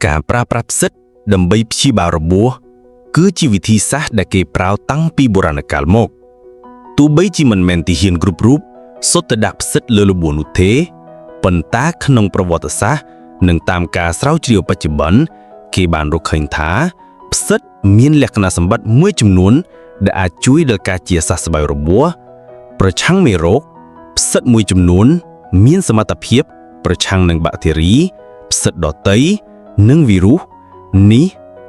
ការប្រើប្រាស់ផ្សិតដើម្បីព្យាបាលរបួសគឺជាវិធីសាស្ត្រដែលគេប្រើតាំងពីបុរាណកាលមកទោះបីជាមិនមែនទាហានគ្រប់រូបសុទ្ធតែដាក់ផ្សិតលើរបួសនោះទេប៉ុន្តែក្នុងប្រវត្តិសាស្ត្រនិងតាមការស្រាវជ្រាវបច្ចុប្បន្នគេបានរកឃើញថាផ្សិតមានលក្ខណៈសម្បត្តិមួយចំនួនដែលអាចជួយដល់ការជាសះស្បើយរបួសប្រឆាំងមេរោគផ្សិតមួយចំនួនមានសមត្ថភាពប្រឆាំងនឹងបាក់តេរីផ្សិតដទៃនិងវីរុសនេះ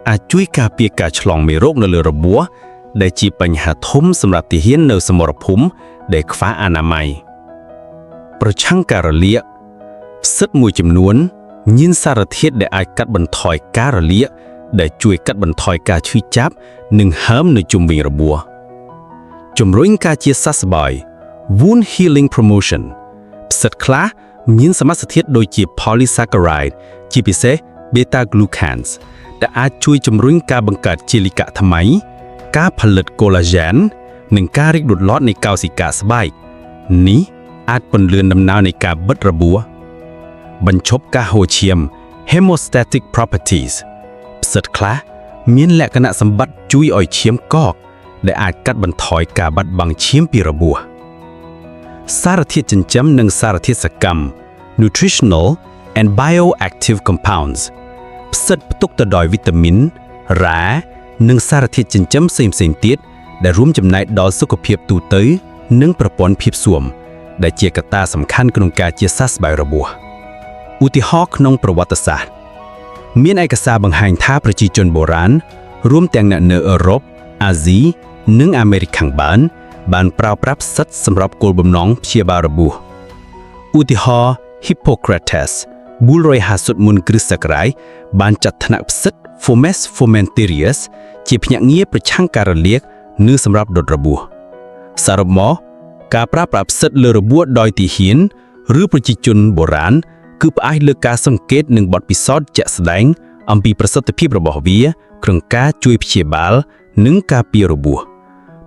អាចជួយការពារការឆ្លងមេរោគនៅលើរបួសដែលជាបញ្ហាធំសម្រាប់ទាហាននៅសមរភូមិដែលខ្វះអនាម័យប្រឆាំងការរលាកផ្សិតមួយចំនួនមានសារធាតុដែលអាចកាត់បន្ថយការរលាកដែលជួយកាត់បន្ថយការឈឺចាប់និងហើមនៅជុំវិញរបួសជំរុញការជាសះស្បើយ Wound Healing Promotion ផ្សិតខ្លះមានសមាសធាតុដូចជា polysaccharide ជាពិសេស beta glucans ដែលអាចជួយជំរុញការបង្កើតជាលិកាថ្មីការផលិត collagen និងការរីកដុតលាស់នៃកោសិកាស្បែកនេះអាចពន្លឿនដំណើរនៃការបិទរបួសបញ្ឈប់ការហូរឈាម hemostatic properties ផ្សិតខ្លះមានលក្ខណៈសម្បត្តិជួយឲ្យឈាមកកដែលអាចកាត់បន្ថយការបាត់បង់ឈាមពីរបួសសារធាតុចិញ្ចឹមនិងសារធាតុសកម្ម nutritional and bioactive compounds ផ្សិតផ្ទុកទៅដោយវីតាមីនរ៉ានិងសារធាតុចិញ្ចឹមផ្សេងៗទៀតដែលរួមចំណែកដល់សុខភាពទូទៅនិងប្រព័ន្ធភាពស៊ាំដែលជាកត្តាសំខាន់ក្នុងការជាសះស្បើយរបួសឧទាហរណ៍ក្នុងប្រវត្តិសាស្ត្រមានឯកសារបង្ហាញថាប្រជាជនបុរាណរួមទាំងអ្នកនៅអឺរ៉ុបអាស៊ីនិងអាមេរិកខាងបានប្រើប្រាស់ផ្សិតសម្រាប់គោលបំណងព្យាបាលរបួសឧទាហរណ៍ Hippocrates 450 មុនគ្រិស្តសករាជបានចាត់ថ្នាក់ផ្សិត Fomes Formentarius ជាភ្នាក់ងារប្រឆាំងការរលាកនិងសម្រាប់ដុតរបួសសរុបមកការប្រើប្រាស់ផ្សិតលើរបួសដោយទាហានឬប្រជាជនបុរាណគឺផ្អែកលើការសង្កេតនិងបទពិសោធន៍ជាក់ស្ដែងអំពីប្រសិទ្ធភាពរបស់វាក្នុងការជួយព្យាបាលនិងការពាររបួស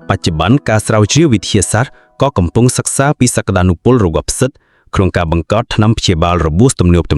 បច្ចុប្បន្នការស្រាវជ្រាវវិទ្យាសាស្ត្រក៏កំពុងសិក្សាពីសក្តានុពលរបស់ផ្សិតក្នុងការបង្កើតថ្នាំព្យាបាលរបួសទំនើបៗ